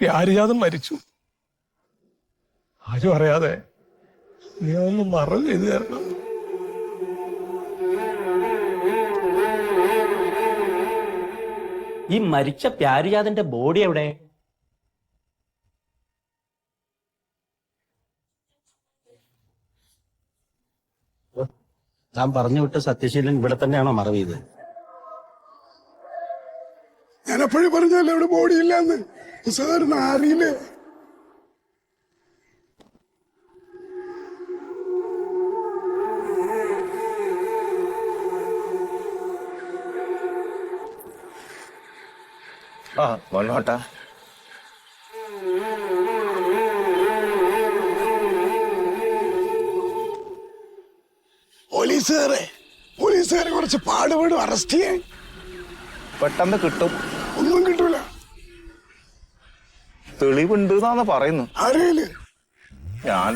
പ്യാരിജാതം മരിച്ചു. ആരും അറിയാതെ നീ ഒന്ന് മറവ് ചെയ്തു തരണം. ഈ മരിച്ച പ്യാരിജാതന്റെ ബോഡി എവിടെ? ഞാൻ പറഞ്ഞു വിട്ട് സത്യശീലൻ ഇവിടെ തന്നെയാണോ മറവ് ചെയ്തത്? ഞാൻ എപ്പോഴും പറഞ്ഞല്ലേ ഇവിടെ ബോഡി ഇല്ലാന്ന്. സാറിന് അറിയില്ലേ? വന്നോട്ടാ. പോലീസുകാരെ കുറച്ച് പാടുപെടും അറസ്റ്റ് ചെയ്യാൻ. പെട്ടെന്ന് കിട്ടും. ഒന്നും കിട്ടൂല. തെളിവുണ്ട് എന്നാണ് പറയുന്നു. അറിയില്ല. ഞാൻ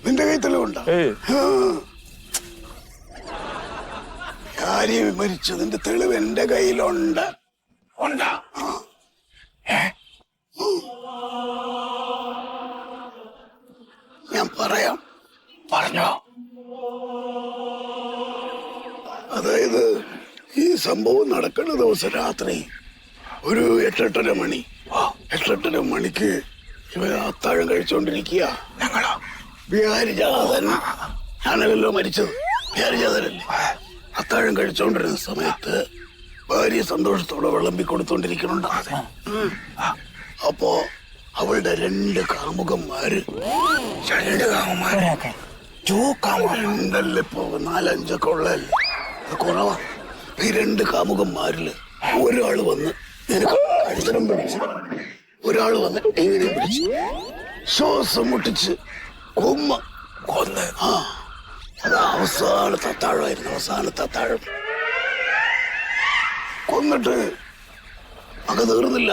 നിന്റെ കൈ തെളിവുണ്ടോ? ആരെയും മരിച്ചതിന്റെ തെളിവ് എന്റെ കയ്യിലുണ്ട്. ഞാൻ പറയാം. പറഞ്ഞോ. അതായത് ഈ സംഭവം നടക്കുന്ന ദിവസം രാത്രി ഒരു 8-8:30 മണി. 8-8:30 മണിക്ക് ഇവ അത്താഴം കഴിച്ചോണ്ടിരിക്കുക. ഞങ്ങളോ പ്യാരിജാതൻ ആണല്ലോ മരിച്ചത്. പ്യാരിജാതനല്ലേ? അത്താഴം കഴിച്ചോണ്ടിരുന്ന സമയത്ത് ഭാര്യ സന്തോഷത്തോടെ വിളമ്പി കൊടുത്തോണ്ടിരിക്കുന്നുണ്ട്. അപ്പോ അവളുടെ 2 കാമുകന്മാര് ഇപ്പോ 4-5 ഉള്ളല്ലേ, കുറവാ. ഈ 2 കാമുകന്മാരില് ഒരാള് വന്ന് നിനക്ക് കഴുത്തരം പിടിച്ച്, ഒരാള് വന്ന് എങ്ങനെ പിടിച്ച് ശ്വാസം മുട്ടിച്ച് കൊന്ന്. അത് അവസാനത്തെ അത്താഴമായിരുന്നു. അവസാനത്തെ അത്താഴം കൊന്നിട്ട് അത് തീർന്നില്ല.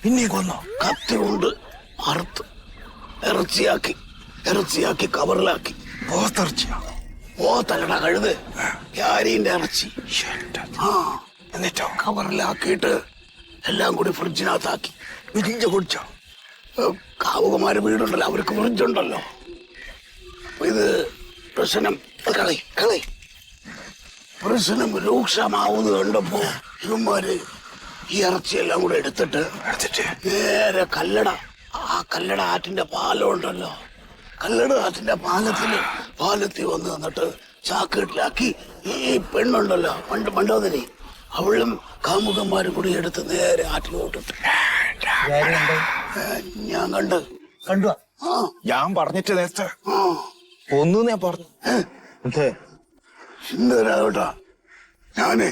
പിന്നെ കൊന്നു. കത്തി കൊണ്ട് അറുത്ത് ഇറച്ചിയാക്കി കവറിലാക്കി. പോത്തല്ലട, കഴുത്. ക്യാരീന്റെ ഇറച്ചി. എന്നിട്ടോ കവറിലാക്കിയിട്ട് എല്ലാം കൂടി ഫ്രിഡ്ജിനകത്താക്കി വിരിഞ്ഞ കുടിച്ചോ. കാവുകമാര് വീടുണ്ടല്ലോ, അവർക്ക് ഫ്രിഡ്ജുണ്ടല്ലോ. ഇത് പ്രശ്നം പ്രശ്നം രൂക്ഷമാവുന്നത് കണ്ടപ്പോ ഇവന്മാര് ഈ ഇറച്ചിയെല്ലാം കൂടെ എടുത്തിട്ട് നേരെ കല്ലട ആറ്റിന്റെ പാലം ഉണ്ടല്ലോ, കല്ലട ആറ്റിന്റെ പാലത്തിൽ വന്ന് നിന്നിട്ട് ചാക്കേട്ടിലാക്കി ഈ പെണ്ണുണ്ടല്ലോ മണ്ടോദരി, അവളും കാമുകന്മാരും കൂടി എടുത്ത് നേരെ ആറ്റിലോട്ടിട്ട്. ഞാൻ കണ്ടു. ഞാൻ പറഞ്ഞിട്ട് നേരത്തെ ഒന്നു ഞാൻ പറഞ്ഞു. എന്താ ഞാനേ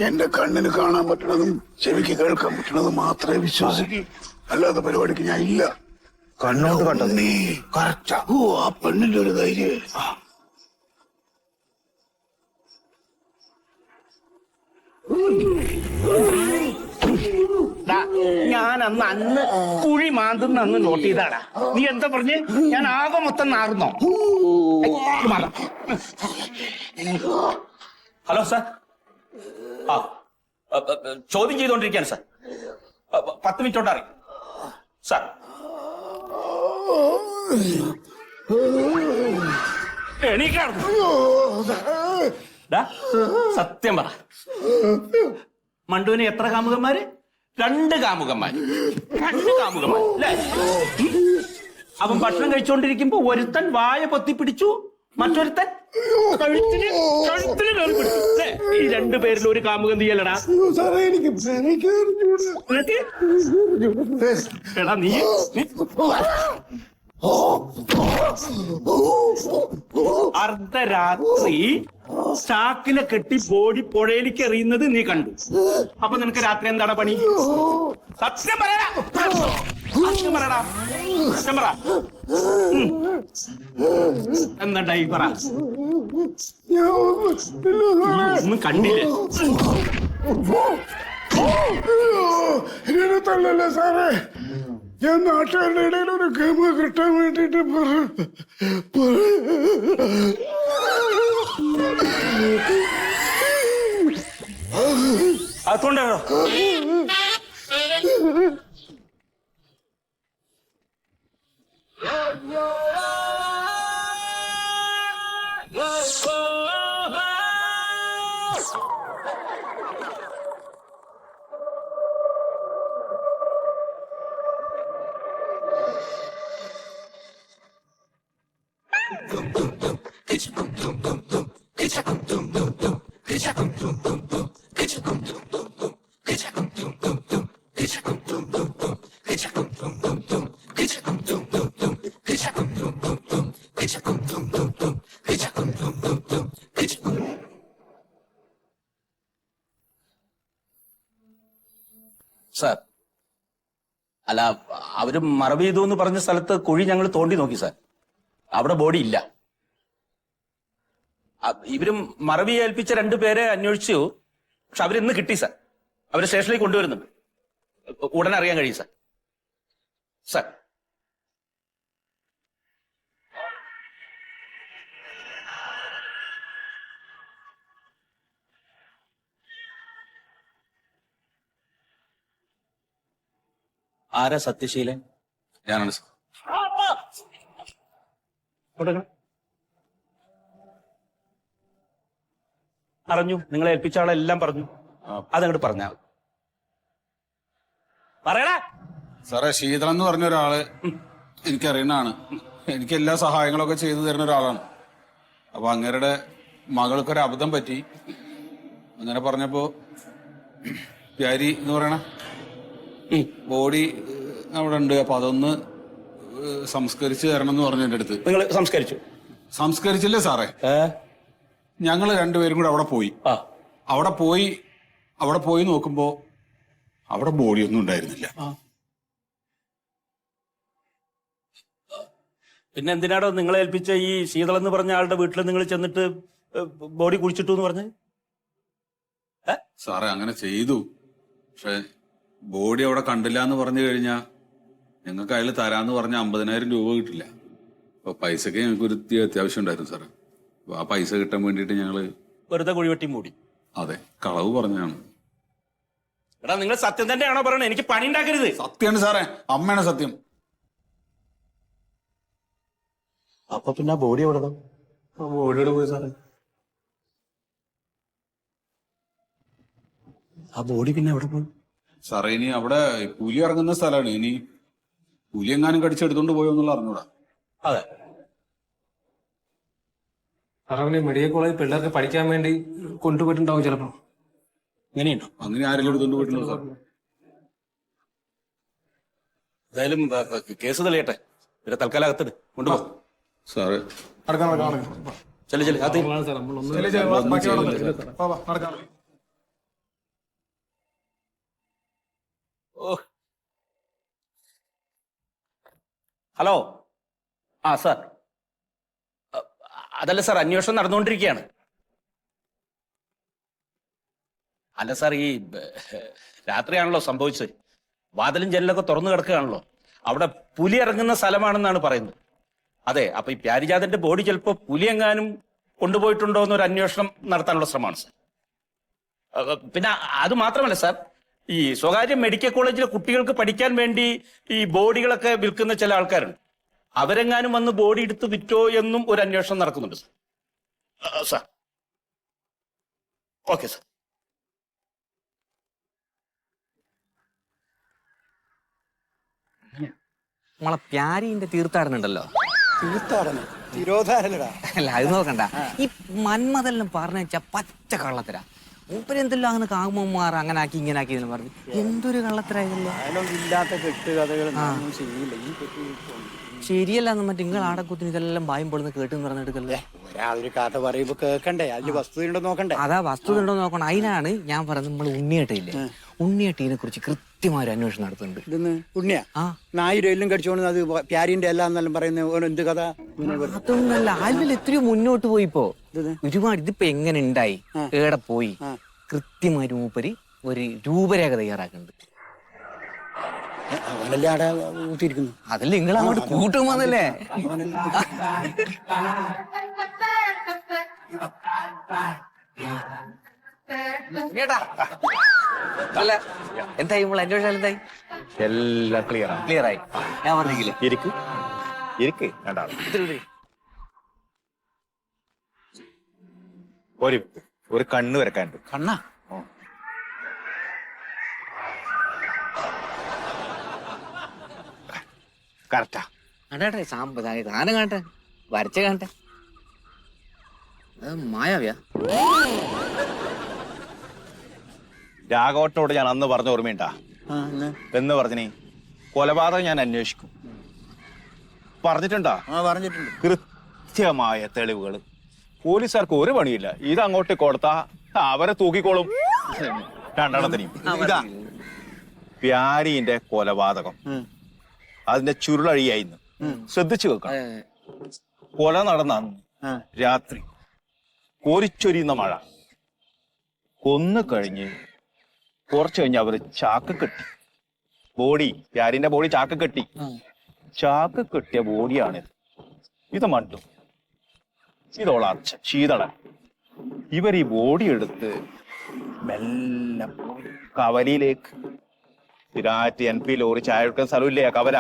എന്റെ കണ്ണിന് കാണാൻ പറ്റണതും ചെവിക്ക് കേൾക്കാൻ പറ്റണതും മാത്രമേ വിശ്വസിക്കൂ. അല്ലാത്ത പരിപാടിക്ക് ഞാൻ ഇല്ല. കണ്ണോണ്ട് കണ്ടത് നീ കറക്റ്റാ. ആ പെണ്ണിന്റെ ഒരു ധൈര്യം. ഞാൻ അന്ന് കുഴി മാന്തുന്ന അന്ന് നോട്ട് ചെയ്താടാ. നീ എന്താ പറഞ്ഞ്? ഞാൻ ആകെ മൊത്തം നാറുന്നോ? Hello sir. ചോദ്യം ചെയ്തോണ്ടിരിക്കുകയാണ് സാർ. 10 മിനിറ്റ് കൊണ്ട് അറിയും സാർ. സത്യം പറ, മണ്ടുവിന് എത്ര കാമുകന്മാര്? 2 കാമുകന്മാർ. 2 കാമുകന്മാർ അല്ലേ? അവൻ ഭക്ഷണം കഴിച്ചോണ്ടിരിക്കുമ്പോ ഒരുത്തൻ വായ പൊത്തിപ്പിടിച്ചു, മറ്റൊരുത്തൻ കഴുത്തിന് കയറി പിടിച്ചു. ഈ 2 പേരിൽ ഒരു കാമുകൻ നീയല്ലടാ. എടാ നീ അർദ്ധരാത്രി ചാക്കിനെ കെട്ടി ബോഡി പുഴയിലേക്ക് എറിയുന്നത് നീ കണ്ടു. അപ്പൊ നിനക്ക് രാത്രി എന്താണ് പണി? സത്യം പറയടാ. സത്യം പറയടാ. സത്യം പറ. എന്തായി പറ. ഒന്നും കണ്ടില്ലേ? തള്ളല്ലേ സാറേ, ഞാൻ നാട്ടുകാരുടെ ഇടയിൽ ഒരു ഗമ കിട്ടാൻ വേണ്ടിട്ട് അതുകൊണ്ടാണോ സാർ? അല്ല, അവര് മറവ് ചെയ്തു എന്ന് പറഞ്ഞ സ്ഥലത്ത് കുഴി ഞങ്ങൾ തോണ്ടി നോക്കി സാർ. അവിടെ ബോഡി ഇല്ല. ഇവരും മറവി ഏൽപ്പിച്ച 2 പേരെ അന്വേഷിച്ചു. പക്ഷെ അവരിന്ന് കിട്ടി സാർ. അവര് സ്റ്റേഷനിലേക്ക് കൊണ്ടുവരുന്നുണ്ട്. ഉടനെ അറിയാൻ കഴിയും സാർ. സാർ, ആരാ സത്യശീലൻ? ഞാനാണ് സാർ. അറിഞ്ഞു. നിങ്ങളെ ഏൽപ്പിച്ച ആളെല്ലാം പറഞ്ഞു. അതങ്ങോട്ട് പറഞ്ഞാ പറയടാ. സാറേ, ശീതളൻ എന്ന് പറഞ്ഞ ഒരാള് എനിക്കറിയുന്നതാണ്. എനിക്ക് എല്ലാ സഹായങ്ങളൊക്കെ ചെയ്തു തരുന്ന ഒരാളാണ്. അപ്പൊ അങ്ങേരുടെ മകൾക്കൊരു അബദ്ധം പറ്റി. അങ്ങനെ പറഞ്ഞപ്പോ പ്യാരി എന്ന് പറയണ ബോഡി അവിടെ ഉണ്ട്. അപ്പൊ അതൊന്ന് സംസ്കരിച്ച് തരണം എന്ന് പറഞ്ഞു എൻ്റെ അടുത്ത്. നിങ്ങൾ സംസ്കരിച്ചു? സംസ്കരിച്ചില്ലേ സാറേ, ഞങ്ങള് 2 പേരും കൂടെ അവിടെ പോയി. അവിടെ പോയി നോക്കുമ്പോ അവിടെ ബോഡി ഒന്നും ഉണ്ടായിരുന്നില്ല. പിന്നെ എന്തിനാടോ നിങ്ങളെ ഏൽപ്പിച്ച ഈ ശീതൾ എന്ന് പറഞ്ഞ ആളുടെ വീട്ടിൽ നിങ്ങൾ ചെന്നിട്ട് ബോഡി കുഴിച്ചിട്ടു എന്ന് പറഞ്ഞ്? സാറേ, അങ്ങനെ ചെയ്തു. പക്ഷെ ബോഡി അവിടെ കണ്ടില്ല എന്ന് പറഞ്ഞു കഴിഞ്ഞാ ഞങ്ങൾക്ക് അയാൾ തരാന്ന് പറഞ്ഞ 50,000 രൂപ കിട്ടില്ല. അപ്പൊ പൈസക്ക് ഞങ്ങൾക്ക് ഒരു അത്യാവശ്യം ഉണ്ടായിരുന്നു സാറേ. അപ്പൊ ആ പൈസ കിട്ടാൻ വേണ്ടിയിട്ട് ഞങ്ങള് വെറുതെ കുഴിവെട്ടി മൂടി. അതെ, കളവ് പറഞ്ഞാണ്. എടാ, നിങ്ങൾ സത്യം തന്നെയാണോ പറയണത്? എനിക്ക് പണി ഉണ്ടാക്കരുത്. സത്യമാണ് സാറേ, അമ്മയാണ് സത്യം. അപ്പൊ പിന്നെ ബോഡി എവിടെ? ബോഡിയോട് പോയി സാറേ. ആ ബോഡി പിന്നെ എവിടെ പോയി സാറേ? ഇനി അവിടെ പുലി ഇറങ്ങുന്ന സ്ഥലമാണ്. ഇനി പുലി എങ്ങാനും കടിച്ചെടുത്തോണ്ട് പോയോ എന്നുള്ള അറിഞ്ഞൂടാ. അതെ, സാറേ മെഡിക്കൽ കോളേജ് പിള്ളേർക്ക് പഠിക്കാൻ വേണ്ടി കൊണ്ടുപോയിട്ടുണ്ടാവും ചിലപ്പോ. ഇങ്ങനെയുണ്ടോ? അങ്ങനെ ആരെങ്കിലും എടുത്തോണ്ട് പോയിട്ടുണ്ടോ സാർ? എന്തായാലും കേസ് തെളിയട്ടെ. ഇവരെ തൽക്കാലം അകത്തിട്, കൊണ്ടുപോ സാറ്. ചെല്ലു ചെല്ലു അത്. ഹലോ. ആ സാർ, അതല്ല സാർ, അന്വേഷണം നടന്നുകൊണ്ടിരിക്കുകയാണ്. അല്ല സാർ, ഈ രാത്രിയാണല്ലോ സംഭവിച്ചത്. വാതിലും ജനലൊക്കെ തുറന്നു കിടക്കുകയാണല്ലോ. അവിടെ പുലി ഇറങ്ങുന്ന സ്ഥലമാണെന്നാണ് പറയുന്നത്. അതെ, അപ്പൊ ഈ പ്യാരിജാതന്റെ ബോഡി ചിലപ്പോ പുലി എങ്ങാനും കൊണ്ടുപോയിട്ടുണ്ടോ എന്നൊരു അന്വേഷണം നടത്താനുള്ള ശ്രമമാണ് സാർ. പിന്നെ അത് മാത്രമല്ല സാർ, ഈ സ്വകാര്യ മെഡിക്കൽ കോളേജിലെ കുട്ടികൾക്ക് പഠിക്കാൻ വേണ്ടി ഈ ബോഡികളൊക്കെ വിൽക്കുന്ന ചില ആൾക്കാരുണ്ട്. അവരെങ്ങാനും വന്ന് ബോഡി എടുത്ത് വിറ്റോ എന്നും ഒരു അന്വേഷണം നടക്കുന്നുണ്ട് സാർ. Sir, okay sir. നമ്മളെ പ്യാരിന്റെ തീർത്ഥാടനം ഉണ്ടല്ലോ. തീർത്ഥാടനം തിരോധാരനടാ. അല്ല, അത് നോക്കണ്ട. ഈ മന്മതെല്ലാം പറഞ്ഞു വെച്ചാ പച്ച കള്ളത്തരാ. മൂപ്പരെന്തെല്ലാം അങ്ങനെ കാമുമാർ അങ്ങനെ ആക്കി ഇങ്ങനെ ആക്കി എന്ന് പറഞ്ഞു. എന്തൊരു കള്ളത്തരായതല്ലോ. ഇല്ലാത്ത കെട്ടുകഥകൾ ശരിയല്ലാന്ന് മറ്റേ നിങ്ങൾ ആടക്കുത്തിന് ഇതെല്ലാം ഭയം പൊടുന്ന് കേട്ടെന്ന് പറഞ്ഞെടുക്കല്ലേ. ഒരാളൊരു കഥ പറയുമ്പോ കേക്കണ്ടേ? അതില് വസ്തുതയുണ്ടോ നോക്കണ്ടേ? അതാ വസ്തുത ഉണ്ടോ നോക്കണം. അതിനാണ് ഞാൻ പറയുന്നത്, നമ്മൾ ഉണ്ണിയേട്ടയില്ലേ, ഉണ്ണിയേട്ടീനെ കുറിച്ച് കൃത്യമായ ഒരു അന്വേഷണം നടത്തുന്നുണ്ട്. ഇതെന്ന് ഉണ്ണിയാ? ആ, 1000 എല്ലാം കടിച്ചോണ്ട് അത് പ്യാരിന്റെ എല്ലാം എന്നെല്ലാം പറയുന്ന എന്ത് കഥ? അതൊന്നല്ല, അതിൽ എത്രയോ മുന്നോട്ട് പോയിപ്പോ ഒരുപാട്. ഇതിപ്പോ എങ്ങനെ ഉണ്ടായി, ഏടെ പോയി, കൃത്യമായ മൂപ്പര് ഒരു രൂപരേഖ തയ്യാറാക്കുന്നുണ്ട്. അവനല്ലേ ആടെ ഊത്തിരിക്കുന്നു. അതല്ലേ നിങ്ങൾ അങ്ങോട്ട് കൂട്ടുമ്പോന്നല്ലേ. ഉണ്ണിയേട്ടാ. അല്ല എന്തായി നമ്മൾ അന്വേഷണം എന്തായി? എല്ലാം ക്ലിയർ ആണ്. ക്ലിയർ ആയി. ഞാൻ പറഞ്ഞില്ലേ ഇരിക്ക് ഇരിക്ക് രണ്ടാളും. ഒരു കണ്ണ് വരക്കാനുണ്ട്. കണ്ണാ കറക്റ്റാ. കണ്ടേ സാധനം കാണട്ടെ, വരച്ച കാണട്ടെ. അത് മായാവിയാ? രാഘവട്ടോട് ഞാൻ അന്ന് പറഞ്ഞ ഓർമ്മയുണ്ടാ? എന്ന് പറഞ്ഞേ കൊലപാതകം ഞാൻ അന്വേഷിക്കും പറഞ്ഞിട്ടുണ്ടാ? പറഞ്ഞിട്ടുണ്ട്. കൃത്യമായ തെളിവുകൾ. പോലീസുകാർക്ക് ഒരു പണിയില്ല. ഇത് അങ്ങോട്ട് കൊടുത്താ അവരെ തൂക്കിക്കോളും. രണ്ടെണ്ണത്തിനെയും. ഇതാ പ്യാരീന്റെ കൊലപാതകം. അതിന്റെ ചുരുളഴിയായിന്ന് ശ്രദ്ധിച്ചു വെക്കണം. കൊല നടന്ന അന്ന് രാത്രി കോരിച്ചൊരിയുന്ന മഴ. കൊന്നു കഴിഞ്ഞ് കുറച്ചു കഴിഞ്ഞ് അവര് ചാക്ക് കെട്ടി ബോഡി, പ്യാരിന്റെ ബോഡി ചാക്ക് കെട്ടി. ചാക്ക് കെട്ടിയ ബോഡിയാണിത്. ഇത് മണ്ടു, ഇതോളർച്ച ശീതളൻ. ഇവർ ഈ ബോഡി എടുത്ത് മെല്ലെ കവലയിലേക്ക്, തിരാറ്റ് NP ലോറി ചായ എടുക്കുന്ന സ്ഥലമില്ലേ കവല,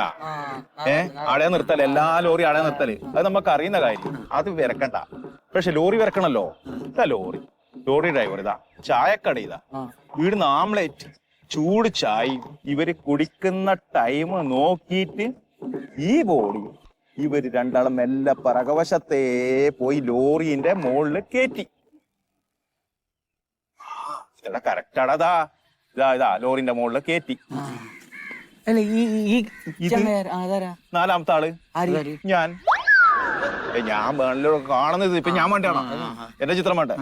ആടെ നിർത്തല്, എല്ലാ ലോറി ആടെ നിർത്തല്. അത് നമുക്ക് അറിയുന്ന കാര്യം. അത് വിരക്കണ്ട. പക്ഷെ ലോറി വിരക്കണല്ലോ. ഇതാ ലോറി ഡ്രൈവർ ഇതാ ചായക്കട, ഇതാ വീടിന് ആംലേറ്റ്, ചൂട് ചായ. ഇവര് കുടിക്കുന്ന ടൈം നോക്കിയിട്ട് ഈ ബോഡി ഇവര് രണ്ടാളും മെല്ലെ പറകവശത്തേ പോയി ലോറിന്റെ മുകളിൽ കയറ്റി. ഇതെല്ലാം കറക്റ്റാടാ. ഇതാ ലോറിന്റെ മുകളിൽ കയറ്റി. അല്ല ഇത് നാലാമത്തെ ആള് ഞാൻ. ഞാൻ വേണല്ലോ കാണുന്നത്. ഇപ്പൊ ഞാൻ വേണ്ടാണോ എന്റെ ചിത്രം വേണ്ട?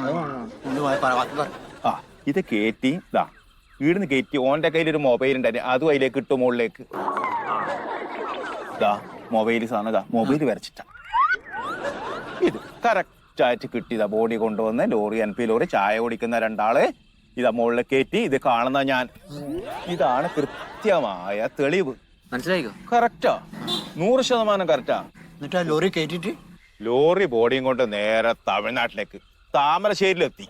ആ ഇത് കയറ്റി ഇതാ വീടിന്ന് കയറ്റി. ഓന്റെ കയ്യിൽ ഒരു മൊബൈൽ ഉണ്ടായിരുന്നു. അതും അതിലേക്ക് ഇട്ടു മുകളിലേക്ക്. ഇതാ മൊബൈൽ സാധനം. ഇതാ മൊബൈൽ വരച്ചിട്ടാ ഇത് കറക്റ്റ് ആയിട്ട് കിട്ടിയതാ. ബോഡി കൊണ്ടുവന്ന് ലോറി NP ലോറി ചായ കുടിക്കുന്ന രണ്ടാള് ഇതാ മുകളിൽ കയറ്റി. ഇത് കാണുന്ന ഞാൻ. ഇതാണ് കൃത്യമായ തെളിവ്. മനസ്സിലായിക്കോ? കറക്റ്റാ, 100% കറക്റ്റാ. എന്നിട്ട് ആ ലോറി കയറ്റിട്ട് ലോറി ബോഡിയും കൊണ്ട് നേരെ തമിഴ്നാട്ടിലേക്ക് താമരശ്ശേരിയിലെത്തി.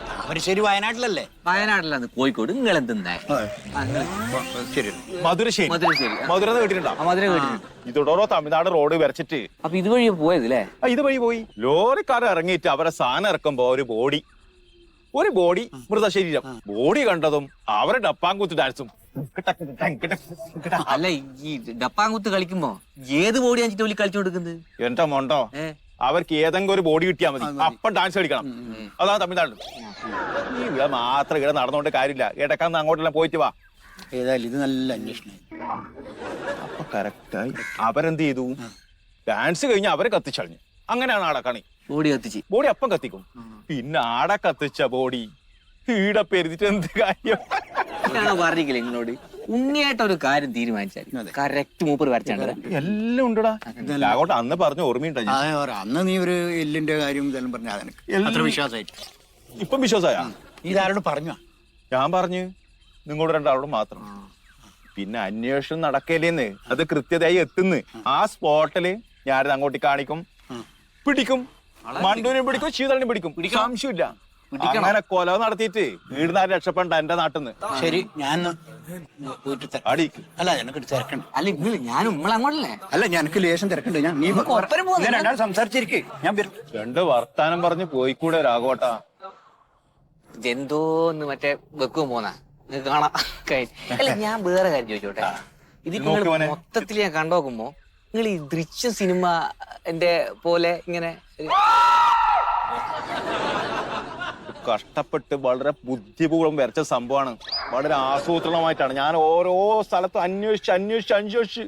താമരശ്ശേരി വയനാട്ടിലല്ലേ? വയനാട്ടിലാണ്, കോഴിക്കോട്. നിങ്ങൾ എന്തെന്നാ? ശരി. മധുരശ്ശേരി. മധുരശ്ശേരി. മധുര കേട്ടിട്ടുണ്ടോ? മധുര കേട്ടിട്ടുണ്ട്. ഇതോടോ തമിഴ്നാട് റോഡ് വരച്ചിട്ട് അപ്പൊ ഇതുവഴി പോയത് അല്ലേ? ഇത് വഴി പോയി. ലോറിക്കാർ ഇറങ്ങിയിട്ട് അവരെ സാധനം ഇറക്കുമ്പോ ഒരു ബോഡി മൃതശരീരം. ബോഡി കണ്ടതും അവരെ ഡപ്പാങ്കൂത്ത് ഡാൻസും. അല്ല ഈ ഡപ്പാങ്കുത്ത് കളിക്കുമ്പോ ഏത് ബോഡി അഞ്ചിട്ട് വലിയ കളിച്ചു കൊടുക്കുന്നത്? എന്റെ മോണ്ടോ, അവർക്ക് ഏതെങ്കിലും ഒരു ബോഡി കിട്ടിയാൽ മതി, അപ്പം ഡാൻസ് കളിക്കണം. അതാണ് തമിഴ്നാട്. ഈ ഇവിടെ മാത്രം ഇവിടെ നടന്നുകൊണ്ട് കാര്യമില്ല. ഇടക്കാന്ന് അങ്ങോട്ടെല്ലാം പോയിട്ട് വാ. ഏതായാലും ഇത് നല്ല അന്വേഷണം. അപ്പൊ കറക്റ്റായി അവരെന്ത് ചെയ്തു? ഡാൻസ് കഴിഞ്ഞ് അവരെ കത്തിച്ചളിഞ്ഞു. അങ്ങനെയാണ് ആടെ കണി. ബോഡി കത്തിച്ച് ബോഡി അപ്പം കത്തിക്കും. പിന്നെ ആടെ കത്തിച്ച ബോഡി ഈടെ പെരുതിട്ട് എന്ത് കാര്യം? പറഞ്ഞില്ലേ നിങ്ങളോട്? ഉണ്ണിയായിട്ട് ഒരു കാര്യം തീരുമാനിച്ചാൽ കറക്റ്റ് മൂപ്പർ വരച്ചാണ്. എല്ലാം ഉണ്ടടാ. അങ്ങോട്ട് അന്ന് പറഞ്ഞ ഓർമ്മയുണ്ടോ? അന്ന് നീ ഒരു എല്ലിന്റെ കാര്യം ഇതെല്ലാം പറഞ്ഞ അത്ര വിശ്വാസമായിട്ട് ഇപ്പം വിശ്വാസായ? ഇതാരോട് പറഞ്ഞു? ഞാൻ പറഞ്ഞു നിങ്ങളോട് രണ്ടാളോട് മാത്രം. പിന്നെ അന്വേഷണം നടക്കലേന്ന് അത് കൃത്യതയായി എത്തുന്നു. ആ സ്പോട്ടില് ഞാനിത് അങ്ങോട്ട് കാണിക്കും, പിടിക്കും. മണ്ടൂരിനെ പിടിക്കും, ശീതളിനെ പിടിക്കും. സംശയമില്ല. അങ്ങനെ കൊല നടത്തിയിട്ട് വീടിനാര് രക്ഷപ്പെടണ്ട എന്റെ നാട്ടിന്ന്. ശരി, ഞാൻ അടി അല്ല എനിക്ക് തിരക്കണ്ട. അല്ല നിങ്ങൾ ഞാനും നമ്മളങ്ങോട്ടല്ലേ? അല്ല എനിക്ക് ലേശം തിരക്കണ്ട്. ഞാൻ നീ രണ്ടാൾ സംസാരിച്ചിരിക്കേ. ഞാൻ വരും. രണ്ട് വർത്താനം പറഞ്ഞ് പോയിക്കൂടെ രാഘവട്ടാ? എന്തോന്ന് മറ്റേ വെക്കും പോന്നാ നിങ്ങൾക്ക് കാണാം. അല്ല ഞാൻ വേറെ കാര്യം ചോദിച്ചോട്ടെ. ഇതിപ്പോ മൊത്തത്തിൽ ഞാൻ കണ്ടുനോക്കുമ്പോ നിങ്ങൾ ഈ ദൃശ്യ സിനിമ എന്റെ പോലെ ഇങ്ങനെ കഷ്ടപ്പെട്ട് വളരെ ബുദ്ധിപൂർവ്വം വരച്ച സംഭവമാണ്. വളരെ ആസൂത്രണമായിട്ടാണ് ഞാൻ ഓരോ സ്ഥലത്തും അന്വേഷിച്ച്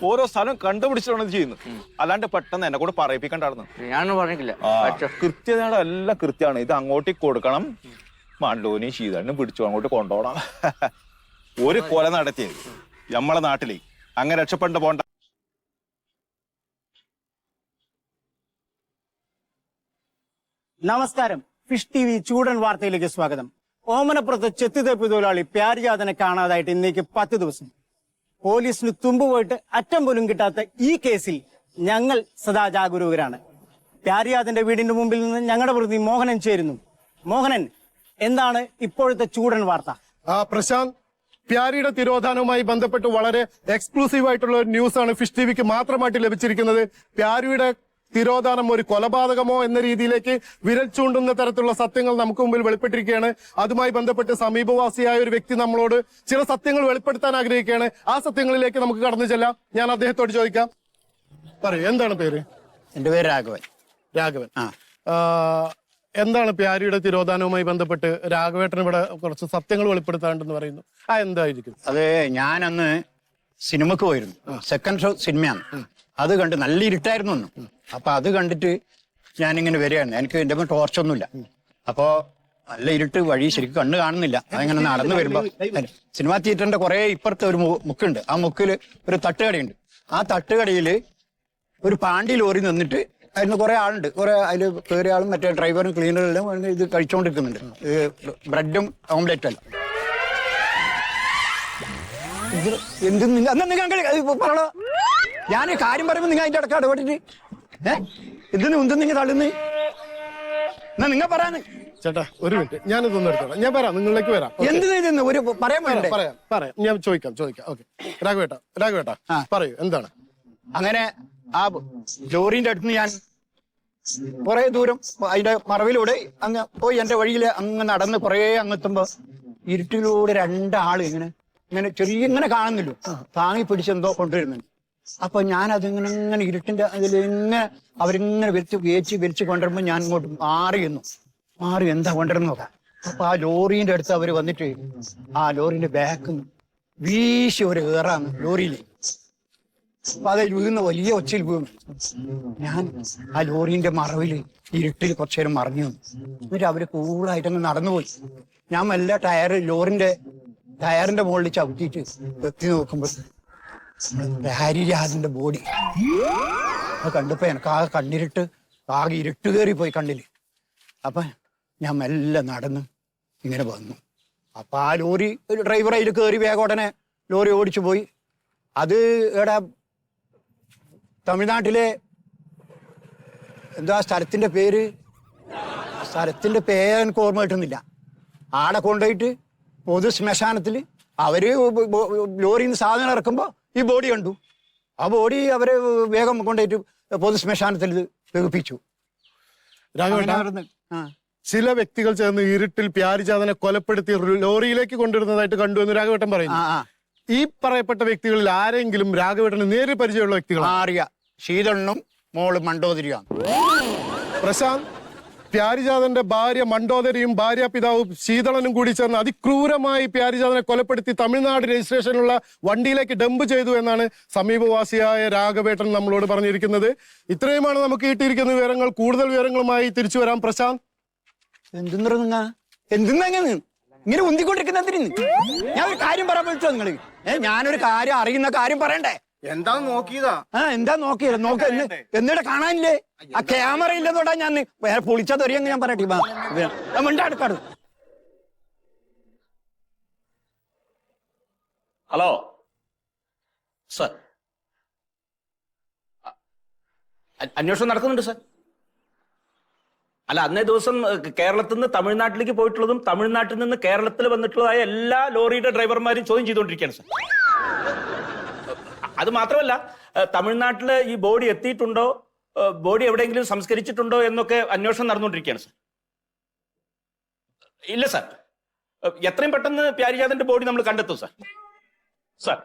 ഓരോ സ്ഥലം കണ്ടുപിടിച്ചിട്ടാണ് ഇത് ചെയ്യുന്നത്. അല്ലാണ്ട് പെട്ടെന്ന് എന്നെ കൂടെ പറയിപ്പിക്കണ്ടായിരുന്നു. ഞാനൊന്നും പറഞ്ഞിട്ടില്ല. കൃത്യതയുടെ എല്ലാം കൃത്യമാണ്. ഇത് അങ്ങോട്ടേക്ക് കൊടുക്കണം. മണ്ടൂനി ശീതളിനും പിടിച്ചു അങ്ങോട്ട് കൊണ്ടുപോകണം. ഒരു കൊല നടത്തി നമ്മളെ നാട്ടില് അങ്ങനെ രക്ഷപ്പെട്ട് പോണ്ട. നമസ്കാരം. ഫിഷ് TV ചൂടൻ വാർത്തയിലേക്ക് സ്വാഗതം. ഓമനപ്പുറത്ത് ചെത്തുതേപ്പ് തൊഴിലാളി പ്യാരിജാതനെ കാണാതായിട്ട് ഇന്നേക്ക് 10 ദിവസം. പോലീസിന് തുമ്പ് പോയിട്ട് അറ്റം പോലും കിട്ടാത്ത ഈ കേസിൽ ഞങ്ങൾ സദാ ജാഗരൂകരാണ്. പ്യാരിജാതന്റെ വീടിന്റെ മുമ്പിൽ നിന്ന് ഞങ്ങളുടെ പ്രതി മോഹനൻ ചേരുന്നു. മോഹനൻ, എന്താണ് ഇപ്പോഴത്തെ ചൂടൻ വാർത്ത? പ്രശാന്ത്, പ്യാരിയുടെ തിരോധാനവുമായി ബന്ധപ്പെട്ട് വളരെ എക്സ്ക്ലൂസീവ് ആയിട്ടുള്ള ഒരു ന്യൂസാണ് ഫിഷ് ടിവിക്ക് മാത്രമായിട്ട് ലഭിച്ചിരിക്കുന്നത്. പ്യാരിയുടെ തിരോധാനം ഒരു കൊലപാതകമോ എന്ന രീതിയിലേക്ക് വിരൽ ചൂണ്ടുന്ന തരത്തിലുള്ള സത്യങ്ങൾ നമുക്ക് മുമ്പിൽ വെളിപ്പെട്ടിരിക്കുകയാണ്. അതുമായി ബന്ധപ്പെട്ട് സമീപവാസിയായ ഒരു വ്യക്തി നമ്മളോട് ചില സത്യങ്ങൾ വെളിപ്പെടുത്താൻ ആഗ്രഹിക്കുകയാണ്. ആ സത്യങ്ങളിലേക്ക് നമുക്ക് കടന്നു ചെല്ലാം. ഞാൻ അദ്ദേഹത്തോട് ചോദിക്കാം. പറയൂ, എന്താണ് പേര്? എന്റെ പേര് രാഘവൻ. രാഘവൻ. എന്താണ് പ്യാരിയുടെ തിരോധാനവുമായി ബന്ധപ്പെട്ട് രാഘവേട്ടൻ ഇവിടെ കുറച്ച് സത്യങ്ങൾ വെളിപ്പെടുത്താണ്ടെന്ന് പറയുന്നു? എന്തായിരിക്കും അത്? ഞാനന്ന് സിനിമക്ക് പോയിരുന്നു. സെക്കൻഡ് ഷോ സിനിമയാണ്. അത് കണ്ട് നല്ല ഇരുട്ടായിരുന്നു ഒന്നും. അപ്പൊ അത് കണ്ടിട്ട് ഞാനിങ്ങനെ വരികയായിരുന്നു. എനിക്ക് എന്റെ ടോർച്ചൊന്നുമില്ല. അപ്പോ നല്ല ഇരുട്ട്, വഴി ശരിക്കും കണ്ണ് കാണുന്നില്ല. അതിങ്ങനെ നടന്നു വരുമ്പോ സിനിമാ തിയേറ്ററിന്റെ കുറെ ഇപ്പുറത്തെ ഒരു മുക്കുണ്ട്. ആ മുക്കില് ഒരു തട്ടുകടയുണ്ട്. ആ തട്ടുകടയില് ഒരു പാണ്ടി ലോറി നിന്നിട്ട് അതിന് കുറെ ആളുണ്ട്. കുറെ അതിൽ കയറിയ ആളും മറ്റേ ഡ്രൈവറും ക്ലീനറും എല്ലാം ഇത് കഴിച്ചുകൊണ്ടിരിക്കുന്നുണ്ട്. ബ്രെഡും ഓംലെറ്റും അല്ല. എന്ത് പറയണോ? ഞാൻ കാര്യം പറയുമ്പോ നിങ്ങൾ അതിന്റെ ഇടയ്ക്ക് ഇടപെട്ടിട്ട് എന്തിനു നിങ്ങൾ തള്ളുന്നു? എന്നാ നിങ്ങൾ പറയാന്ന്. ചേട്ടാ ഒരു മിനിറ്റ്, ഞാനിതൊന്നും എടുത്തോളാം. ഞാൻ പറയാം, നിങ്ങളിലേക്ക് വരാം. എന്തിനു ഒരു പറയാൻ വേണ്ടേ? പറയാം. ഞാൻ ചോദിക്കാം. ഓക്കെ, രാഘവേട്ടാ പറയൂ, എന്താണ്? അങ്ങനെ ആ ലോറിന്റെ അടുത്ത് ഞാൻ കുറെ ദൂരം അതിന്റെ മറവിലൂടെ അങ്ങ് പോയി. എന്റെ വഴിയിൽ അങ്ങ് നടന്ന് കുറെ അങ്ങെത്തുമ്പോ ഇരുട്ടിലൂടെ രണ്ടാള് ഇങ്ങനെ ചെറിയ ഇങ്ങനെ കാണുന്നില്ലോ, താങ്ങി പിടിച്ചെന്തോ കൊണ്ടുവരുന്നുണ്ട്. അപ്പൊ ഞാൻ അതിങ്ങനെ ഇരുട്ടിന്റെ അതിലിങ്ങനെ അവരിങ്ങനെ വലിച്ചു കൊണ്ടുവരുമ്പോ ഞാൻ ഇങ്ങോട്ട് മാറി എന്താ കൊണ്ടുവരുന്ന നോക്കാം. അപ്പൊ ആ ലോറിന്റെ അടുത്ത് അവര് വന്നിട്ട് ആ ലോറിന്റെ ബാക്ക് വീശി ഒരു ഏറാന്ന് ലോറിയിൽ. അപ്പൊ അത് വീഴുന്ന വലിയ ഒച്ചയിൽ വീണു. ഞാൻ ആ ലോറിന്റെ മറവില് ഇരുട്ടിൽ കുറച്ചു നേരം മറിഞ്ഞു വന്നു. എന്നിട്ട് അവര് കൂളായിട്ടങ്ങ് നടന്നുപോയി. ഞാൻ മെല്ലെ ലോറിന്റെ ടയറിന്റെ മുകളിൽ ചവിട്ടിയിട്ട് എത്തി നോക്കുമ്പോ പ്യാരിരാജന്റെ ബോഡി അത് കണ്ടപ്പോ എനിക്ക് ആ കണ്ണിരിട്ട് ആകെ ഇരുട്ട് കയറി പോയി കണ്ണില്. അപ്പൊ ഞാൻ മെല്ലെ നടന്ന് ഇങ്ങനെ വന്നു. അപ്പൊ ആ ലോറി ഡ്രൈവർ അതിൽ കയറി വേഗം ഉടനെ ലോറി ഓടിച്ചു പോയി. അത് ഇവിടെ തമിഴ്നാട്ടിലെ എന്താ സ്ഥലത്തിന്റെ പേര് എനിക്ക് ഓർമ്മ കിട്ടുന്നില്ല. ആടെ കൊണ്ടുപോയിട്ട് പൊതു ശ്മശാനത്തിൽ അവര് ലോറിയിൽ നിന്ന് സാധനം ഇറക്കുമ്പോ ഈ ബോഡി കണ്ടു. ആ ബോഡി അവര് വേഗം കൊണ്ടുപോയിട്ട് പൊതു ശ്മശാനത്തിൽ ദഹിപ്പിച്ചു. ചില വ്യക്തികൾ ചേർന്ന് ഇരുട്ടിൽ പ്യാരിജാതനെ കൊലപ്പെടുത്തി ലോറിയിലേക്ക് കൊണ്ടുവരുന്നതായിട്ട് കണ്ടു എന്ന് രാഘവേട്ടൻ പറയുന്നു. ഈ പറയപ്പെട്ട വ്യക്തികളിൽ ആരെങ്കിലും രാഘവേട്ടന് നേരിൽ പരിചയമുള്ള വ്യക്തികൾ? അറിയാം. ശീതണ്ണും മോള് മണ്ടോദരിയാണ്. പ്രശാന്ത്, പ്യാരിജാതന്റെ ഭാര്യ മണ്ടോദരിയും ഭാര്യ പിതാവും ശീതളനും കൂടി ചേർന്ന് അതിക്രൂരമായി പ്യാരിജാതനെ കൊലപ്പെടുത്തി തമിഴ്നാട് രജിസ്ട്രേഷനുള്ള വണ്ടിയിലേക്ക് ഡംപ് ചെയ്തു എന്നാണ് സമീപവാസിയായ രാഘവേട്ടൻ നമ്മളോട് പറഞ്ഞിരിക്കുന്നത്. ഇത്രയുമാണ് നമുക്ക് കിട്ടിയിരിക്കുന്ന വിവരങ്ങൾ. കൂടുതൽ വിവരങ്ങളുമായി തിരിച്ചു വരാം. പ്രശാന്ത്, എന്തിനാ ഇങ്ങനെ ഉന്തിക്കൊണ്ടിരിക്കുന്ന? ഞാൻ ഒരു കാര്യം പറയാൻ വിളിച്ചോ നിങ്ങള്? ഞാനൊരു കാര്യം അറിയുന്ന കാര്യം പറയണ്ടേ? എന്താ നോക്കിയതാ? എന്താ നോക്കിയത്? എന്നിട്ട് കാണാനില്ലേ? ആ ക്യാമറ ഇല്ലെന്നോണ്ടാ ഞാൻ പൊളിച്ചതൊരിയങ്ങ് ഞാൻ പറയട്ടെ. മിണ്ടാടുക്കാട്. ഹലോ സർ, അന്വേഷണം നടക്കുന്നുണ്ട് സർ. അല്ല, അന്നേ ദിവസം കേരളത്തിൽ നിന്ന് തമിഴ്നാട്ടിലേക്ക് പോയിട്ടുള്ളതും തമിഴ്നാട്ടിൽ നിന്ന് കേരളത്തിൽ വന്നിട്ടുള്ളതായ എല്ലാ ലോറിയുടെ ഡ്രൈവർമാരും ചോദ്യം ചെയ്തുകൊണ്ടിരിക്കുകയാണ് സർ. അത് മാത്രമല്ല, തമിഴ്നാട്ടില് ഈ ബോഡി എത്തിയിട്ടുണ്ടോ, ബോഡി എവിടെയെങ്കിലും സംസ്കരിച്ചിട്ടുണ്ടോ എന്നൊക്കെ അന്വേഷണം നടന്നുകൊണ്ടിരിക്കുകയാണ് സർ. ഇല്ല സർ, എത്രയും പെട്ടെന്ന് പ്യാരിജാതന്റെ ബോഡി നമ്മൾ കണ്ടെത്തും സർ.